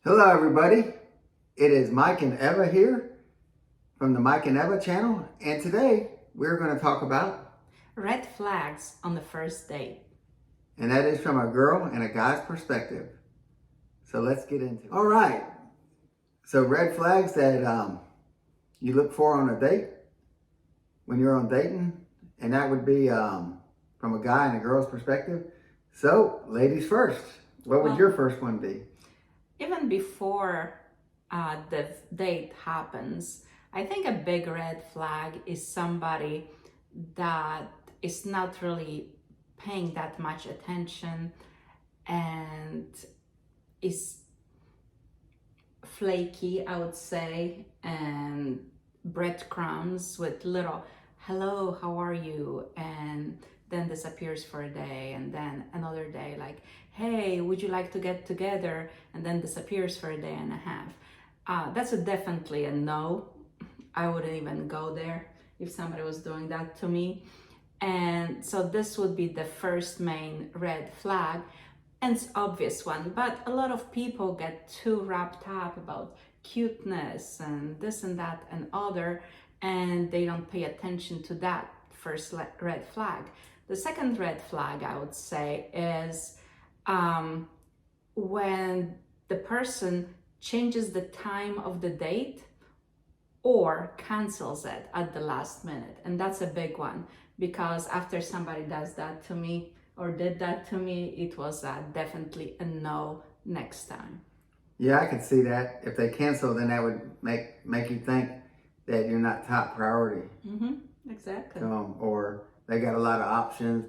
Hello everybody, it is Mike and Eva here from the Mike and Eva channel, and today we're going to talk about red flags on the first date. And that is from a girl and a guy's perspective. So let's get into it. All right, so red flags that you look for on a date when you're on dating, and that would be from a guy and a girl's perspective. So ladies first, what would your first one be? Even before the date happens, I think a big red flag is somebody that is not really paying that much attention and is flaky, I would say, and breadcrumbs with little hello, how are you, and then disappears for a day, and then another day like, hey, would you like to get together, and then disappears for a day and a half. That's definitely a no. I wouldn't even go there if somebody was doing that to me. And so this would be the first main red flag, and it's obvious one, but a lot of people get too wrapped up about cuteness and this and that and other, and they don't pay attention to that first red flag. The second red flag, I would say, is when the person changes the time of the date or cancels it at the last minute. And that's a big one, because after somebody does that to me or did that to me, it was definitely a no next time. Yeah, I could see that. If they cancel, then that would make you think that you're not top priority. Exactly. Or they got a lot of options,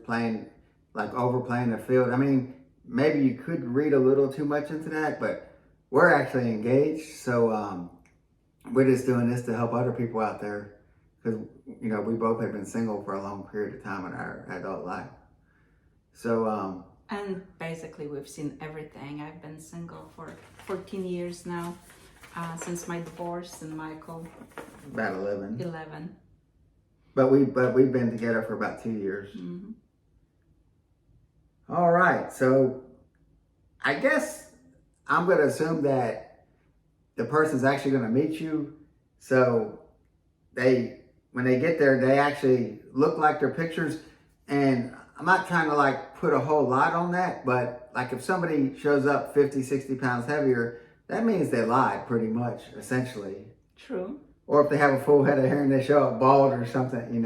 overplaying the field. I mean, maybe you could read a little too much into that, but we're actually engaged. So we're just doing this to help other people out there, because, we both have been single for a long period of time in our adult life. So, and basically we've seen everything. I've been single for 14 years now, since my divorce, and Michael about 11. 11. But we've been together for about 2 years. All right, so I guess I'm going to assume that the person's actually going to meet you. So when they get there, they actually look like their pictures. And I'm not trying to put a whole lot on that, but if somebody shows up 50, 60 pounds heavier, that means they lied pretty much, essentially. True. Or if they have a full head of hair and they show up bald or something,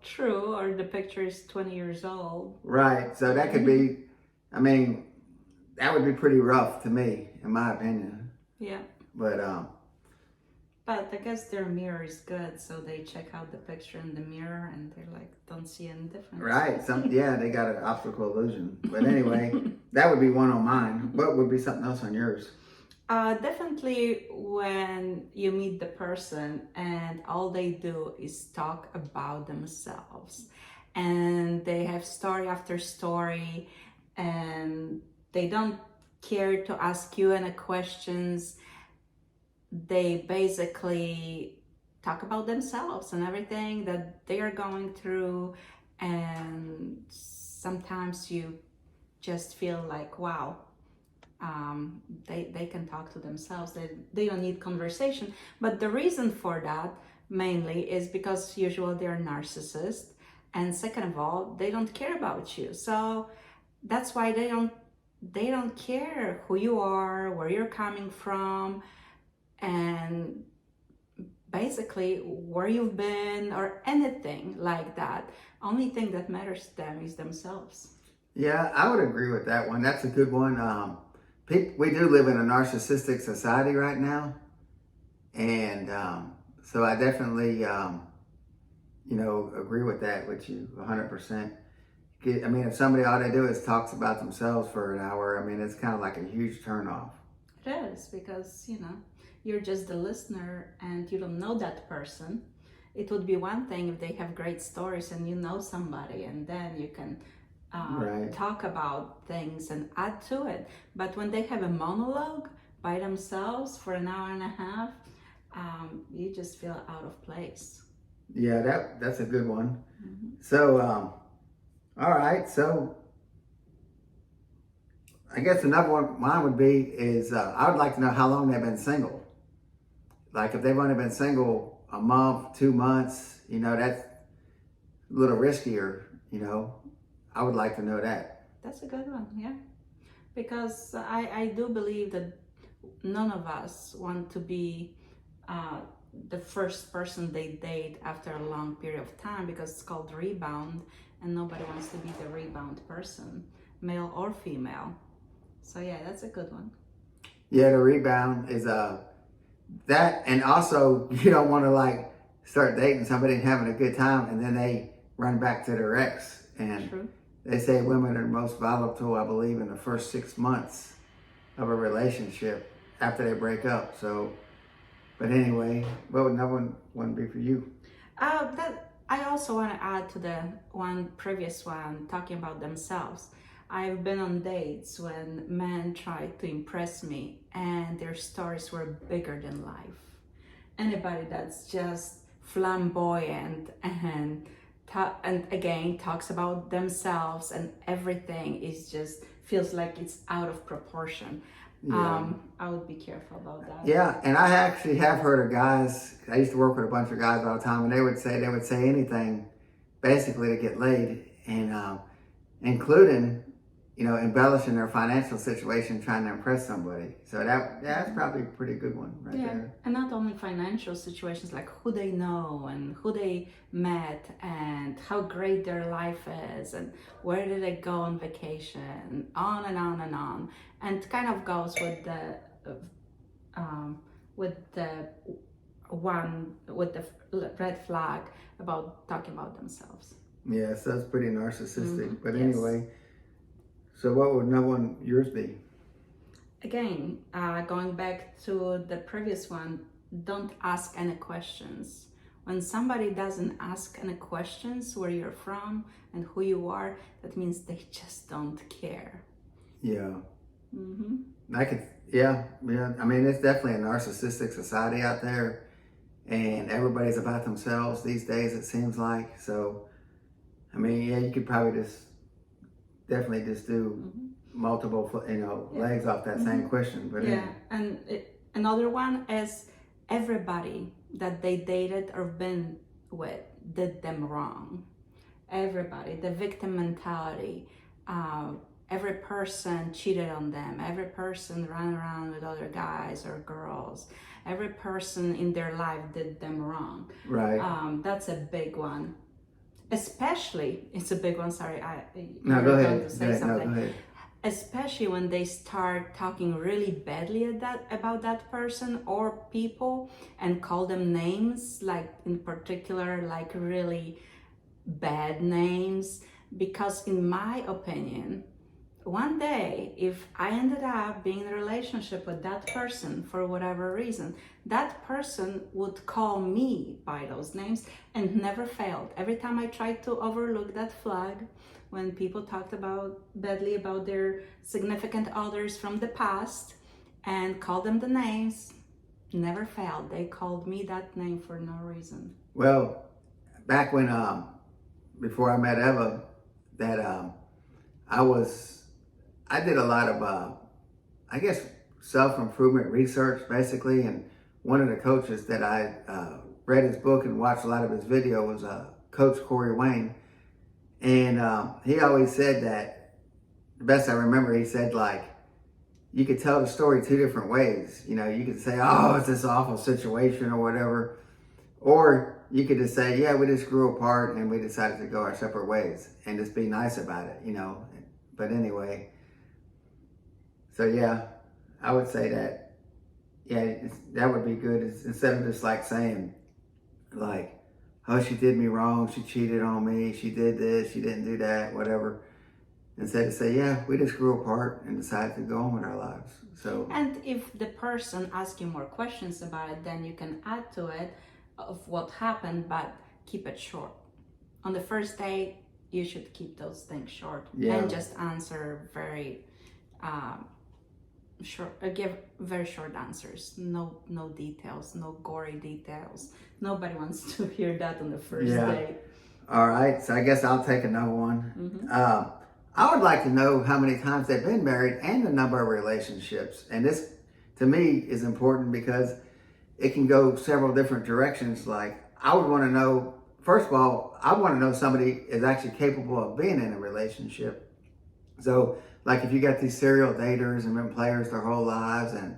True, or the picture is 20 years old. Right, so that could be, that would be pretty rough to me, in my opinion. Yeah. But I guess their mirror is good, so they check out the picture in the mirror and they're like, don't see any difference. Right, they got an optical illusion. But anyway, that would be one on mine. What would be something else on yours? Definitely when you meet the person and all they do is talk about themselves, and they have story after story, and they don't care to ask you any questions. They basically talk about themselves and everything that they are going through, and sometimes you just feel like, wow, they can talk to themselves. They don't need conversation. But the reason for that mainly is because usually they're narcissists, and second of all, they don't care about you. So that's why they don't care who you are, where you're coming from, and basically where you've been or anything like that. Only thing that matters to them is themselves. Yeah, I would agree with that one. That's a good one. We do live in a narcissistic society right now, and so I definitely agree with that with you 100%. If somebody, all they do is talks about themselves for an hour, it's kind of like a huge turnoff. It is, because you're just the listener and you don't know that person. It would be one thing if they have great stories and you know somebody, and then you can talk about things and add to it. But when they have a monologue by themselves for an hour and a half, you just feel out of place. Yeah, that's a good one. So all right, so I guess another one mine would be is I would like to know how long they've been single. Like if they've only been single a month, 2 months, that's a little riskier. I would like to know that. That's a good one, yeah. Because I do believe that none of us want to be the first person they date after a long period of time, because it's called rebound, and nobody wants to be the rebound person, male or female. So yeah, that's a good one. Yeah, the rebound is that, and also you don't want to like start dating somebody and having a good time and then they run back to their ex. And True. they say women are most volatile, I believe, in the first 6 months of a relationship after they break up. So, but anyway, what would another one be for you? That I also want to add to the one previous one talking about themselves. I've been on dates when men tried to impress me and their stories were bigger than life. Anybody that's just flamboyant and again talks about themselves and everything is just feels like it's out of proportion. Yeah. I would be careful about that. Yeah, and I actually have heard of guys. I used to work with a bunch of guys all the time, and they would say anything, basically to get laid, and including, embellishing their financial situation, trying to impress somebody. So that's probably a pretty good one right there. And not only financial situations, like who they know and who they met and how great their life is and where did they go on vacation, on and on and on. And it kind of goes with the red flag about talking about themselves. Yeah, so that's pretty narcissistic. Mm-hmm. But Yes. anyway, so what would another one yours be? Again, going back to the previous one, don't ask any questions. When somebody doesn't ask any questions where you're from and who you are, that means they just don't care. Yeah. Mm-hmm. Yeah. I mean, it's definitely a narcissistic society out there, and everybody's about themselves these days, it seems like. So, I mean, yeah, you could probably definitely do Mm-hmm. multiple, legs off that same question. But yeah, and another one is everybody that they dated or been with did them wrong. Everybody, the victim mentality. Every person cheated on them. Every person ran around with other guys or girls. Every person in their life did them wrong. Right. That's a big one. Especially, it's a big one. Sorry, No, go ahead. something. No, go ahead. Especially when they start talking really badly about that person or people and call them names, like in particular, like really bad names. Because in my opinion, one day, if I ended up being in a relationship with that person for whatever reason, that person would call me by those names and never failed. Every time I tried to overlook that flag, when people talked badly about their significant others from the past and called them the names, never failed. They called me that name for no reason. Well, back when, before I met Eva, that I did a lot of, I guess, self-improvement research, basically. And one of the coaches that I read his book and watched a lot of his video was Coach Corey Wayne. And he always said that, the best I remember, he said, like, you could tell the story two different ways. You could say, oh, it's this awful situation or whatever. Or you could just say, yeah, we just grew apart and we decided to go our separate ways and just be nice about it, But anyway, so yeah, I would say that, yeah, that would be good. Instead of just like saying, like, oh, she did me wrong, she cheated on me, she did this, she didn't do that, whatever. Instead to say, yeah, we just grew apart and decided to go on with our lives. So. And if the person asks you more questions about it, then you can add to it of what happened, but keep it short. On the first date, you should keep those things short and just answer very short. Give very short answers. No details. No gory details. Nobody wants to hear that on the first date. All right. So I guess I'll take another one. Mm-hmm. I would like to know how many times they've been married and the number of relationships. And this, to me, is important because it can go several different directions. Like, I would want to know, first of all, I want to know somebody is actually capable of being in a relationship. So, like, if you got these serial daters and been players their whole lives, and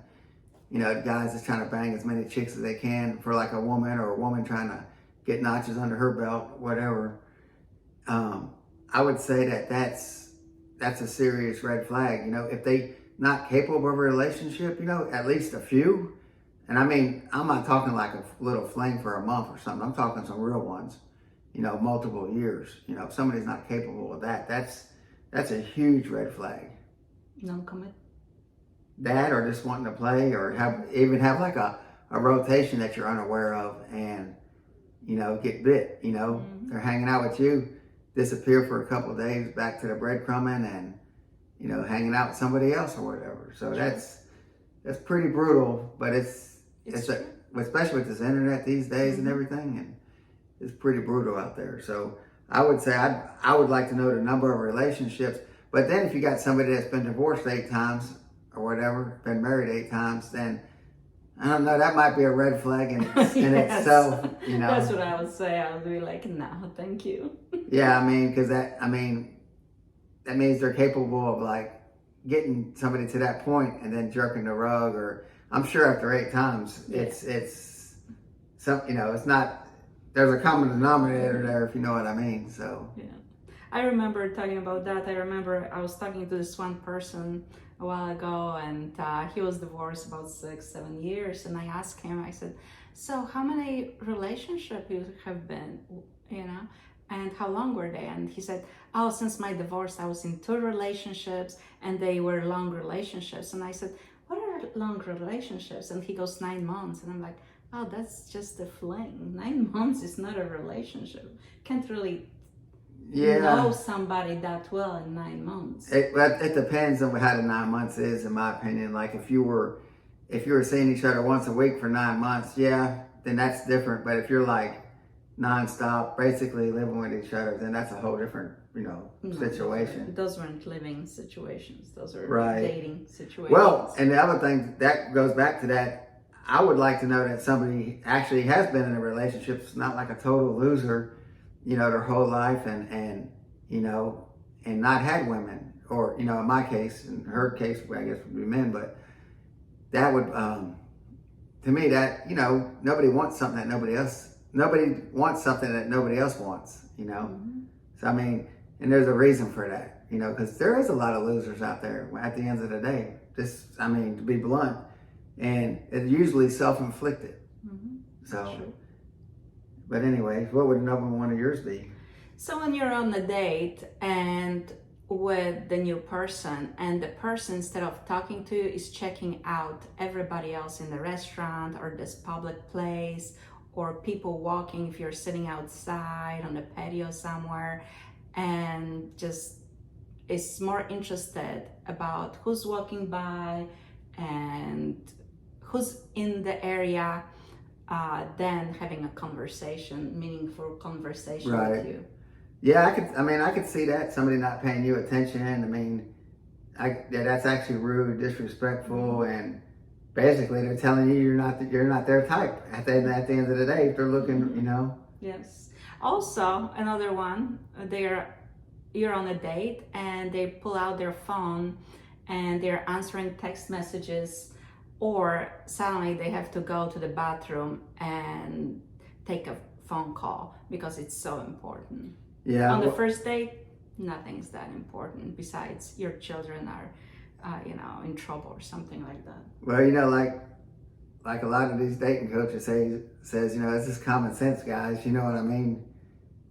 guys that's trying to bang as many chicks as they can for like a woman, or a woman trying to get notches under her belt, whatever. I would say that that's a serious red flag. If they not capable of a relationship, at least a few. And I mean, I'm not talking like a little fling for a month or something. I'm talking some real ones, multiple years. If somebody's not capable of that, that's a huge red flag. Non-commit. That, or just wanting to play, or have like a rotation that you're unaware of, and get bit. They're hanging out with you, disappear for a couple of days, back to the breadcrumbing, and hanging out with somebody else or whatever. So that's pretty brutal, but especially with this internet these days and everything, and it's pretty brutal out there. So I would say I would like to know the number of relationships. But then if you got somebody that's been divorced 8 times or whatever, been married 8 times, then I don't know, that might be a red flag in Yes. itself. That's what I would say. I would be like, no, thank you. Yeah, because that means they're capable of like getting somebody to that point and then jerking the rug. Or I'm sure after 8 times, it's some, it's not. There's a common denominator there, if you know what I mean. So yeah, I remember talking about that. I remember I was talking to this one person a while ago, and he was divorced about 6-7 years, and I asked him, I said, so how many relationships you have been, and how long were they? And he said, oh, since my divorce I was in 2 relationships, and they were long relationships. And I said, what are long relationships? And he goes, 9 months. And I'm like, oh, that's just a fling. 9 months is not a relationship. Can't really know somebody that well in 9 months. It depends on how the 9 months is, in my opinion. Like if you were seeing each other once a week for 9 months, then that's different. But if you're like nonstop, basically living with each other, then that's a whole different, situation. Those weren't living situations. Those are dating situations. Well, and the other thing that goes back to that, I would like to know that somebody actually has been in a relationship. It's not like a total loser, their whole life, and not had women, or in my case, in her case, I guess would be men. But that would, to me, that nobody wants something that nobody else wants. So and there's a reason for that, because there is a lot of losers out there at the end of the day. To be blunt, and it's usually self-inflicted. So. True. But anyways, what would another one of yours be? So when you're on a date and with the new person, and the person, instead of talking to you, is checking out everybody else in the restaurant or this public place, or people walking if you're sitting outside on the patio somewhere, and just is more interested about who's walking by and who's in the area, than having a meaningful conversation with you. Yeah, I could see that, somebody not paying you attention. That's actually rude, disrespectful, and basically they're telling you you're not their type. At the end of the day, if they're looking, Yes. Also, another one, you're on a date and they pull out their phone and they're answering text messages, or suddenly they have to go to the bathroom and take a phone call because it's so important. Yeah. On the first date, nothing's that important besides your children are, in trouble or something like that. Well, like a lot of these dating coaches says, this is common sense, guys. You know what I mean?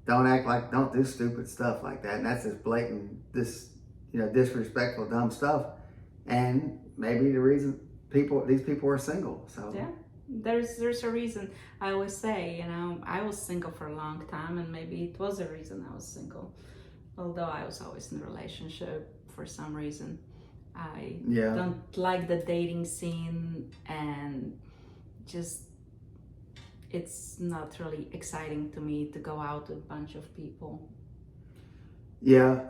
Don't do stupid stuff like that. And that's just blatant, disrespectful, dumb stuff. And maybe the reason these people are single. So yeah, there's a reason. I always say, I was single for a long time, and maybe it was a reason I was single. Although I was always in a relationship for some reason. I don't like the dating scene, and just it's not really exciting to me to go out with a bunch of people. Yeah.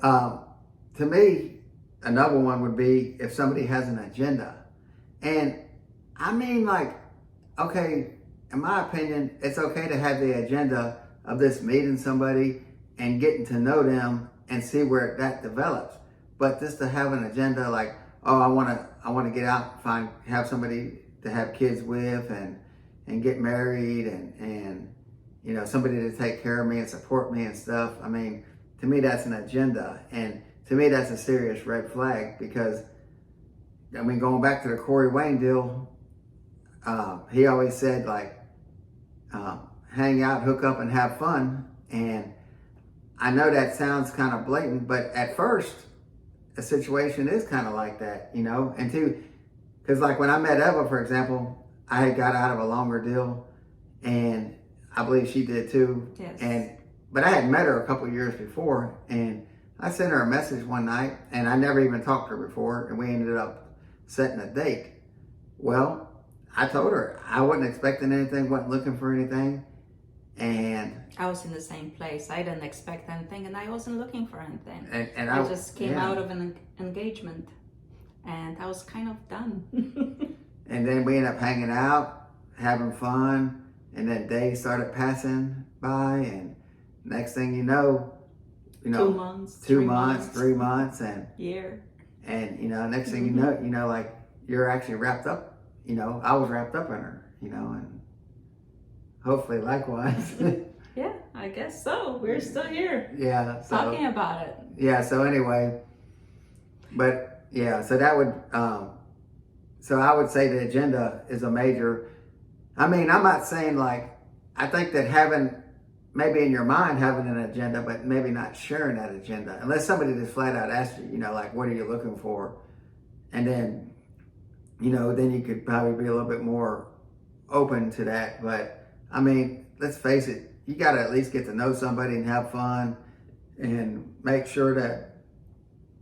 to me, another one would be if somebody has an agenda. And I mean, like, okay, in my opinion, it's okay to have the agenda of this meeting somebody and getting to know them and see where that develops. But just to have an agenda like, oh, I want to get out, have somebody to have kids with and get married and somebody to take care of me and support me and stuff. I mean, to me, that's an agenda. And to me, that's a serious red flag because, I mean, going back to the Corey Wayne deal, he always said, like, hang out, hook up, and have fun. And I know that sounds kind of blatant, but at first, a situation is kind of like that, and because like when I met Eva, for example, I had got out of a longer deal, and I believe she did too. Yes. But I had met her a couple years before, and I sent her a message one night, and I never even talked to her before, and we ended up setting a date. Well, I told her I wasn't expecting anything, wasn't looking for anything, and I was in the same place. I didn't expect anything, and I wasn't looking for anything. And I just came out of an engagement, and I was kind of done. And then we ended up hanging out, having fun, and then days started passing by, and next thing you know, 2 months, 3 months, and year, and next thing you know, like you're actually wrapped up. I was wrapped up in her. And hopefully likewise. Yeah, I guess so. We're still here. Yeah. So, talking about it. Yeah. So anyway, but yeah. So that would. So I would say the agenda is a major. I mean, I'm not saying like. I think that maybe in your mind having an agenda, but maybe not sharing that agenda, unless somebody just flat out asks you, like, what are you looking for, and then, then you could probably be a little bit more open to that. But I mean, let's face it. You got to at least get to know somebody and have fun and make sure that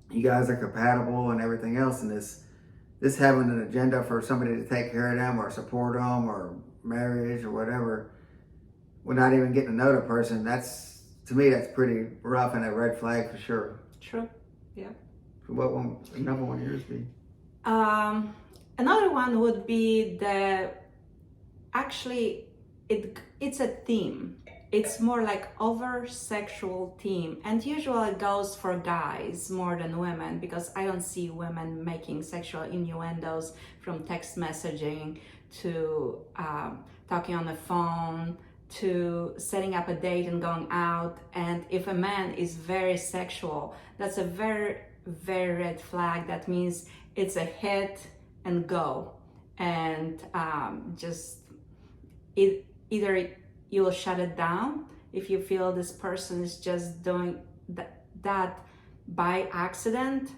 you guys are compatible and everything else. And this having an agenda for somebody to take care of them or support them or marriage or whatever, without even getting to know the person, to me, that's pretty rough and a red flag for sure. True. Yeah. So what would another one of yours be? Another one would be actually, it's a theme. It's more like over-sexual theme, and usually it goes for guys more than women, because I don't see women making sexual innuendos from text messaging to talking on the phone to setting up a date and going out. And if a man is very sexual, that's a very, very red flag. That means it's a hit and go, and either you'll shut it down if you feel this person is just doing that by accident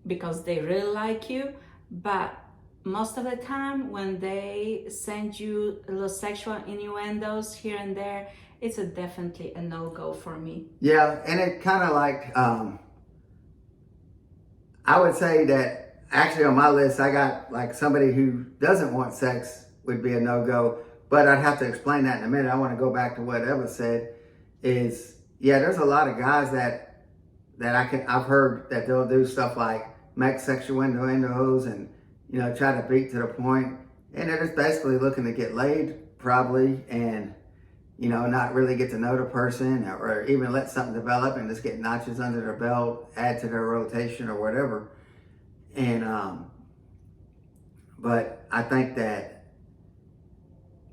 because they really like you. But most of the time when they send you little sexual innuendos here and there, it's definitely a no-go for me. Yeah, and it kind of like, I would say that actually on my list, I got like somebody who doesn't want sex would be a no-go. But I'd have to explain that in a minute. I want to go back to what Eva said. There's a lot of guys that I've heard that they'll do stuff like make sexual innuendos and try to beat to the point, and they're just basically looking to get laid probably, and not really get to know the person or even let something develop and just get notches under their belt, add to their rotation or whatever. And but I think that.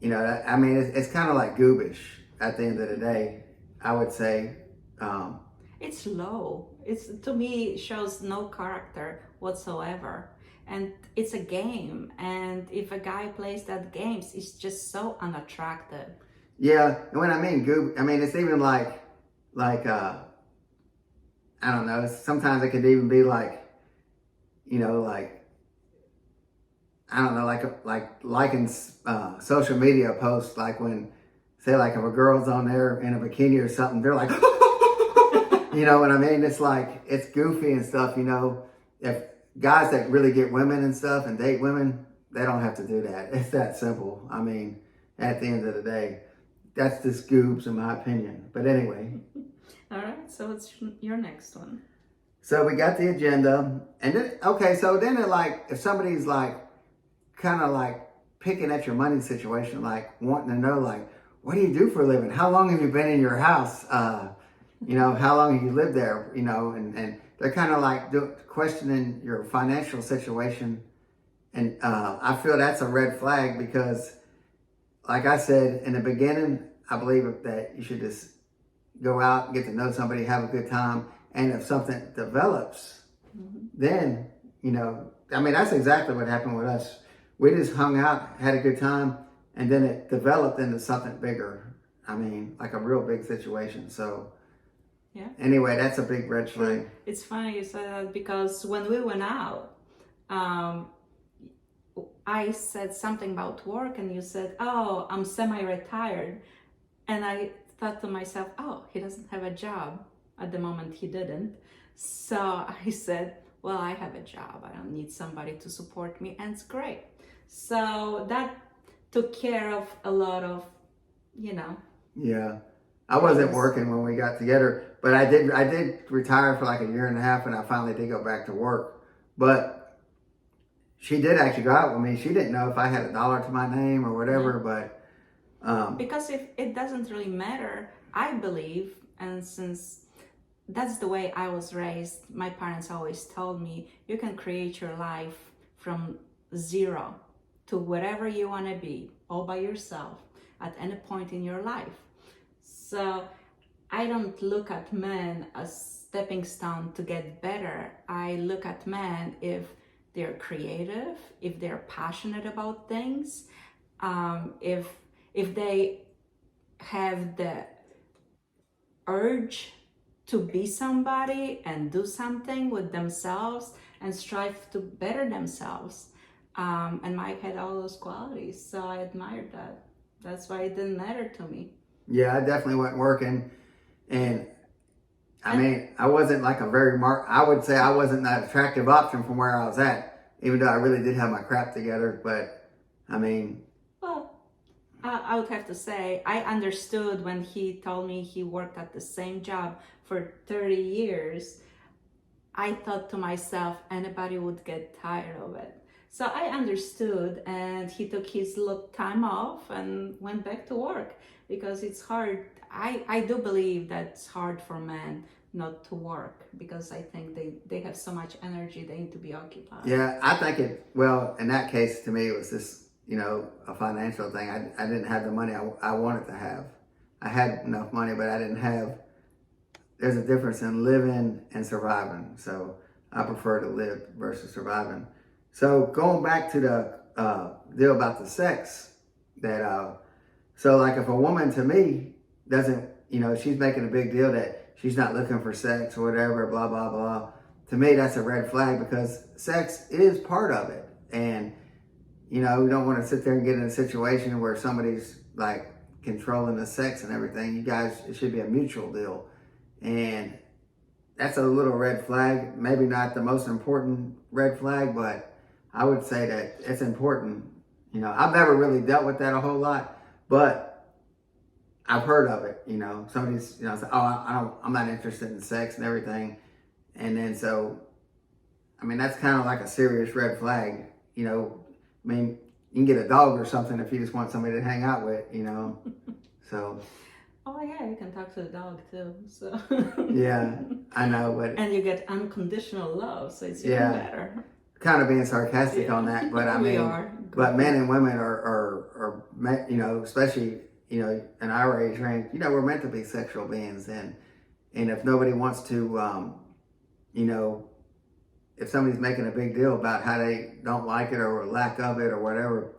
I mean, it's kind of like goobish at the end of the day, I would say. It's low. To me, it shows no character whatsoever. And it's a game. And if a guy plays that game, it's just so unattractive. Yeah. And when I mean goob, I mean, it's even like I don't know. Sometimes it could even be like, like, I don't know, like liking social media posts, like when, say, like if a girl's on there in a bikini or something, they're like, you know what I mean? It's like, it's goofy and stuff, If guys that really get women and stuff and date women, they don't have to do that. It's that simple. I mean, at the end of the day, that's just goobs in my opinion. But anyway. All right, so what's your next one? So we got the agenda, and then so then it like if somebody's like kind of like picking at your money situation, like wanting to know like what do you do for a living? How long have you been in your house? How long have you lived there? And they're kind of like questioning your financial situation, and I feel that's a red flag because, like I said in the beginning, I believe that you should just go out, get to know somebody, have a good time. And if something develops, then, that's exactly what happened with us. We just hung out, had a good time, and then it developed into something bigger. Like a real big situation. So, yeah. Anyway, that's a big red flag. It's funny you said that because when we went out, I said something about work and you said, oh, I'm semi-retired. And I thought to myself, oh, he doesn't have a job. At the moment, he didn't. So I said, well, I have a job. I don't need somebody to support me. And it's great. So that took care of a lot of, Yeah. I wasn't working when we got together, but I did retire for like a year and a half, and I finally did go back to work. But she did actually go out with me. She didn't know if I had $1 to my name or whatever, but because if it doesn't really matter, I believe, and since that's the way I was raised, my parents always told me you can create your life from zero to whatever you want to be all by yourself at any point in your life. So I don't look at men as stepping stone to get better. I look at men if they're creative, if they're passionate about things, if they have the urge to be somebody and do something with themselves and strive to better themselves. And Mike had all those qualities, so I admired that. That's why it didn't matter to me. Yeah, I definitely wasn't working, and I wasn't like I would say I wasn't that attractive option from where I was at, even though I really did have my crap together. But well, I would have to say I understood when he told me he worked at the same job for 30 years. I thought to myself, anybody would get tired of it. So I understood, and he took his little time off and went back to work because it's hard. I do believe that it's hard for men not to work because I think they have so much energy, they need to be occupied. Yeah, I think in that case, to me, it was just, a financial thing. I didn't have the money I wanted to have. I had enough money, but I didn't have. There's a difference in living and surviving. So I prefer to live versus surviving. So going back to the deal about the sex, so like if a woman to me doesn't, she's making a big deal that she's not looking for sex or whatever, blah, blah, blah. To me, that's a red flag because sex is part of it. And, we don't want to sit there and get in a situation where somebody's like controlling the sex and everything. You guys, it should be a mutual deal. And that's a little red flag. Maybe not the most important red flag, but I would say that it's important. I've never really dealt with that a whole lot, but I've heard of it. Somebody's, say, I'm not interested in sex and everything. And then that's kind of like a serious red flag. You can get a dog or something if you just want somebody to hang out with, so. Oh yeah, you can talk to the dog too. So yeah, I know, but and you get unconditional love, so it's even better. Kind of being sarcastic on that, but we are. But men and women are especially in our age range, we're meant to be sexual beings, and if nobody wants to, if somebody's making a big deal about how they don't like it or lack of it or whatever,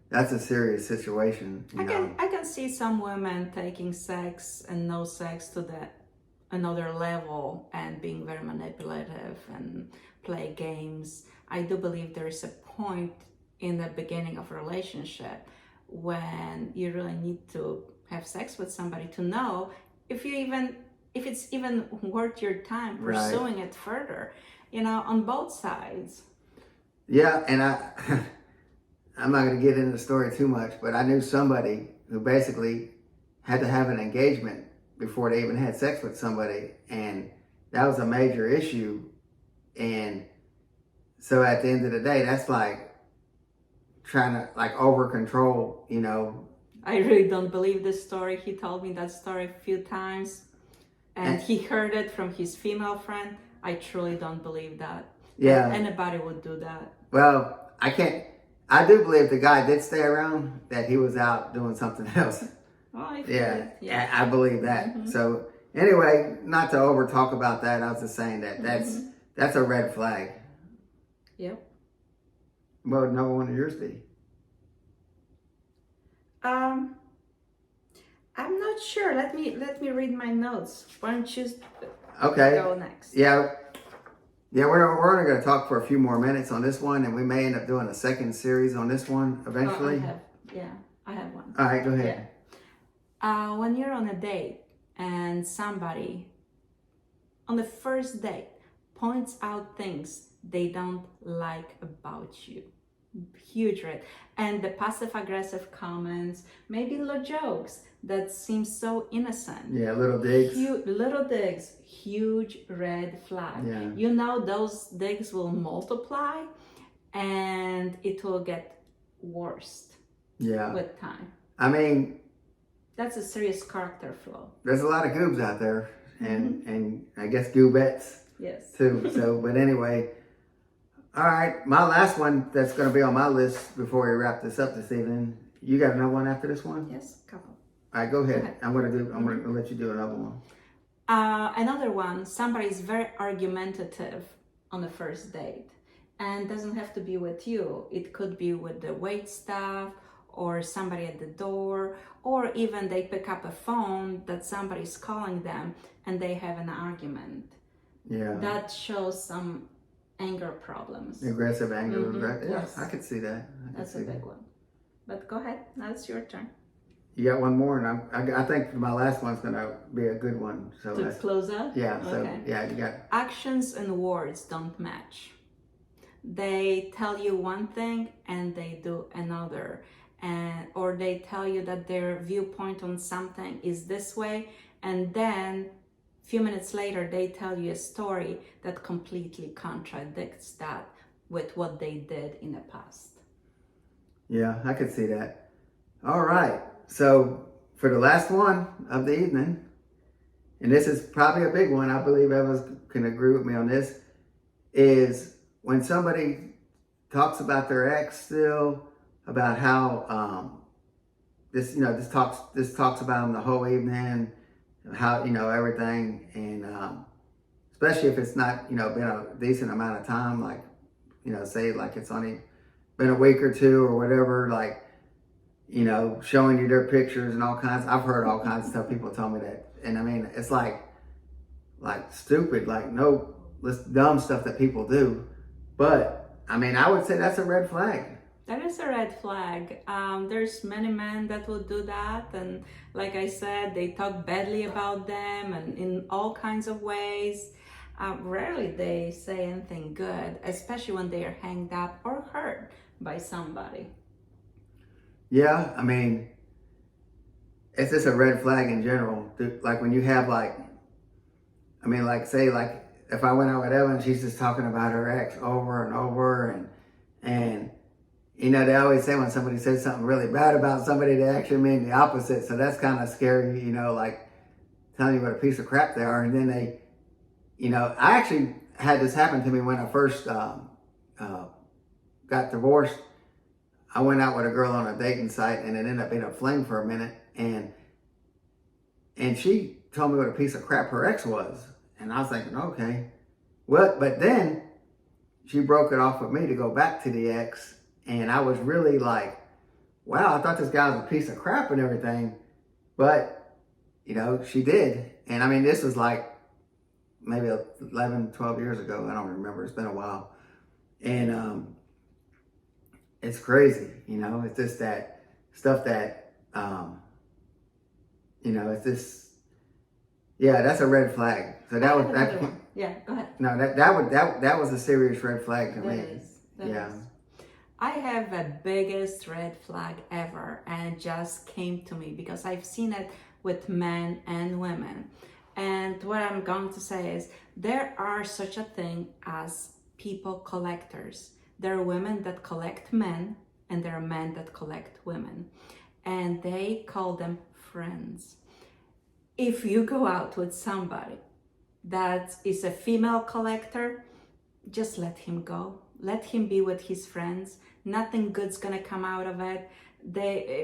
that's a serious situation. I can see some women taking sex and no sex to another level and being very manipulative and play games. I do believe there is a point in the beginning of a relationship when you really need to have sex with somebody to know if it's even worth your time pursuing it further, on both sides. Yeah, and I'm not going to get into the story too much, but I knew somebody who basically had to have an engagement before they even had sex with somebody, and that was a major issue. And so at the end of the day, that's like trying to like over control, you know. I really don't believe this story. He told me that story a few times, and he heard it from his female friend. I truly don't believe that. Yeah. That anybody would do that. Well, I do believe the guy did stay around, that he was out doing something else. Oh, I feel Yeah, it. Yeah. I believe that. So anyway, not to over talk about that, I was just saying that that's a red flag. Yep. What would number one of yours be? I'm not sure. Let me read my notes. Why don't you go next? Yeah, we're only going to talk for a few more minutes on this one, and we may end up doing a second series on this one eventually. I have one. All right, go ahead. Yeah. When you're on a date and somebody on the first date points out things they don't like about you, huge red. And the passive aggressive comments, maybe little jokes that seem so innocent. Yeah, little digs. Little digs, huge red flag. Yeah. You know those digs will multiply and it will get worse with time. I mean, that's a serious character flaw. There's a lot of goobs out there, and I guess goobettes too. So, but anyway, all right. My last one that's going to be on my list before we wrap this up this evening. You got another one after this one? Yes, couple. All right, go ahead. I'm going to let you do another one. Another one. Somebody is very argumentative on the first date, and doesn't have to be with you. It could be with the wait staff, or somebody at the door, or even they pick up a phone that somebody's calling them and they have an argument. Yeah. That shows some anger problems. Aggressive anger. Yes. I could see that. That's a big one. But go ahead. Now it's your turn. You got one more, and I think my last one's going to be a good one. So to close up? Yeah. So, you got... Actions and words don't match. They tell you one thing and they do another. Or they tell you that their viewpoint on something is this way, and then a few minutes later they tell you a story that completely contradicts that with what they did in the past. Yeah, I could see that. All right, so for the last one of the evening, and this is probably a big one, I believe Eva's can agree with me on this, is when somebody talks about their ex still, about how this talks about them the whole evening, how everything, and especially if it's not been a decent amount of time, like say like it's only been a week or two or whatever, like showing you their pictures and all kinds. I've heard all kinds of stuff. People tell me that, and I mean it's like stupid, like no, this dumb stuff that people do, but I mean I would say that's a red flag. That is a red flag. There's many men that will do that, and like I said, they talk badly about them and in all kinds of ways. Rarely they say anything good, especially when they are hanged up or hurt by somebody. Yeah, I mean, it's just a red flag in general. Like when you have say if I went out with Eva and she's just talking about her ex over and over, and they always say when somebody says something really bad about somebody, they actually mean the opposite. So that's kind of scary, like telling you what a piece of crap they are. And then they, I actually had this happen to me when I first got divorced. I went out with a girl on a dating site, and it ended up being a fling for a minute. And she told me what a piece of crap her ex was. And I was thinking, okay. But then she broke it off with me to go back to the ex. And I was really like, wow, I thought this guy was a piece of crap and everything. But, she did. And I mean, this was like maybe 11, 12 years ago. I don't remember. It's been a while. And it's crazy. It's just that stuff that, it's just, that's a red flag. So that was, yeah, go ahead. No, that was a serious red flag to me. That is. I have the biggest red flag ever, and it just came to me because I've seen it with men and women. And what I'm going to say is there are such a thing as people collectors. There are women that collect men, and there are men that collect women, and they call them friends. If you go out with somebody that is a female collector, just let him go. Let him be with his friends. Nothing good's gonna come out of it.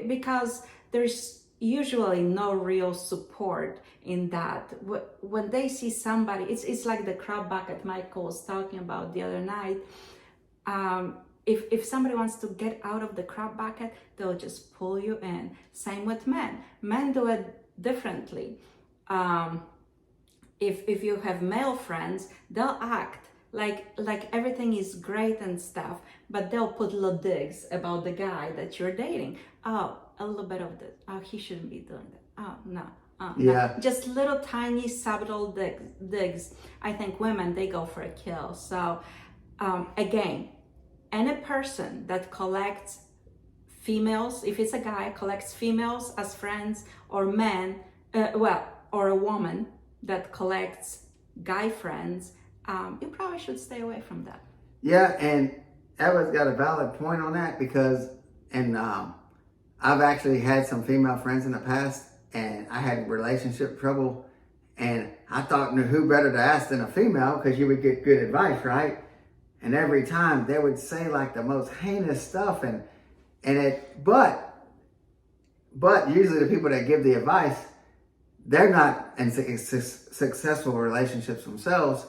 Because there's usually no real support in that. When they see somebody, it's like the crab bucket Michael was talking about the other night. If somebody wants to get out of the crab bucket, they'll just pull you in. Same with men. Men do it differently. If you have male friends, they'll act like everything is great and stuff, but they'll put little digs about the guy that you're dating. Oh, a little bit of this. Oh, he shouldn't be doing that. Oh, no. Yeah. No. Just little tiny subtle digs. I think women, they go for a kill. So again, any person that collects females, if it's a guy, collects females as friends, or men, or a woman that collects guy friends, you probably should stay away from that. Yeah, and Eva's got a valid point on that because, I've actually had some female friends in the past, and I had relationship trouble, and I thought, who better to ask than a female, because you would get good advice, right? And every time they would say like the most heinous stuff, but usually the people that give the advice, they're not in successful relationships themselves.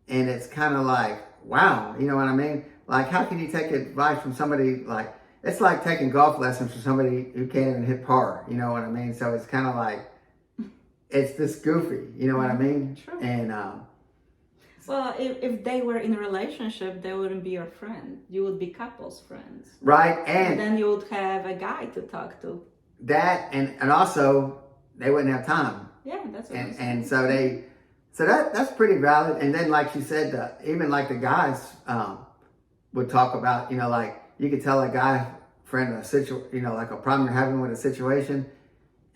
And it's kind of like, wow, you know what I mean? Like, how can you take advice from somebody like, it's like taking golf lessons from somebody who can't even hit par, you know what I mean? So it's kind of like, it's this goofy, you know what I mean? True. And, well, if they were in a relationship, they wouldn't be your friend. You would be couples friends. right. And then you would have a guy to talk to. That, and also, they wouldn't have time. Yeah, that's what I'm saying. And so that's pretty valid. And then, like you said, even like the guys would talk about, like you could tell a guy friend like a problem you're having with a situation,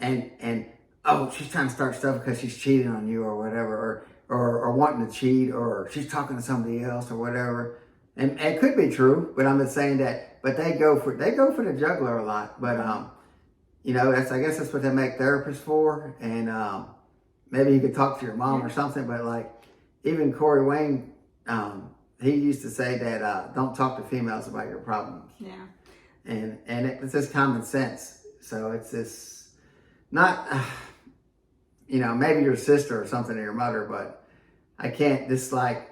and oh, she's trying to start stuff because she's cheating on you or whatever, or wanting to cheat, or she's talking to somebody else or whatever. And it could be true, but I'm just saying that. But they go for the juggler a lot. But I guess that's what they make therapists for. And maybe you could talk to your mom or something. But like even Corey Wayne, he used to say that don't talk to females about your problems. Yeah. And it's just common sense. So it's just not, maybe your sister or something or your mother, but I can't just like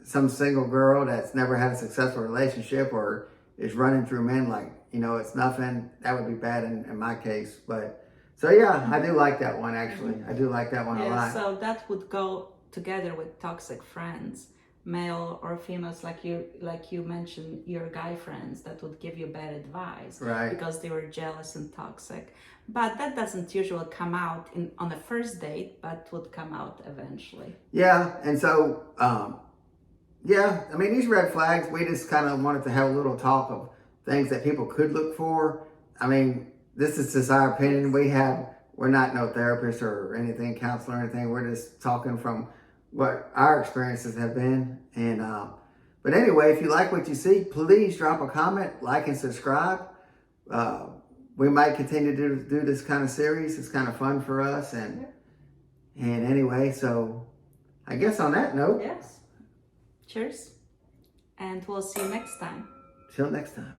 some single girl that's never had a successful relationship or is running through men like, it's nothing. That would be bad in my case. But so, yeah, I do like that one, actually. I do like that one a lot. So that would go together with toxic friends, male or females, like you mentioned, your guy friends that would give you bad advice, right? Because they were jealous and toxic. But that doesn't usually come out on the first date, but would come out eventually. Yeah, and so, these red flags, we just kind of wanted to have a little talk of things that people could look for. This is just our opinion. We're not no therapist or anything, counselor or anything. We're just talking from what our experiences have been. And but anyway, if you like what you see, please drop a comment, like, and subscribe. We might continue to do this kind of series. It's kind of fun for us. And anyway, so I guess on that note. Yes. Cheers. And we'll see you next time. Till next time.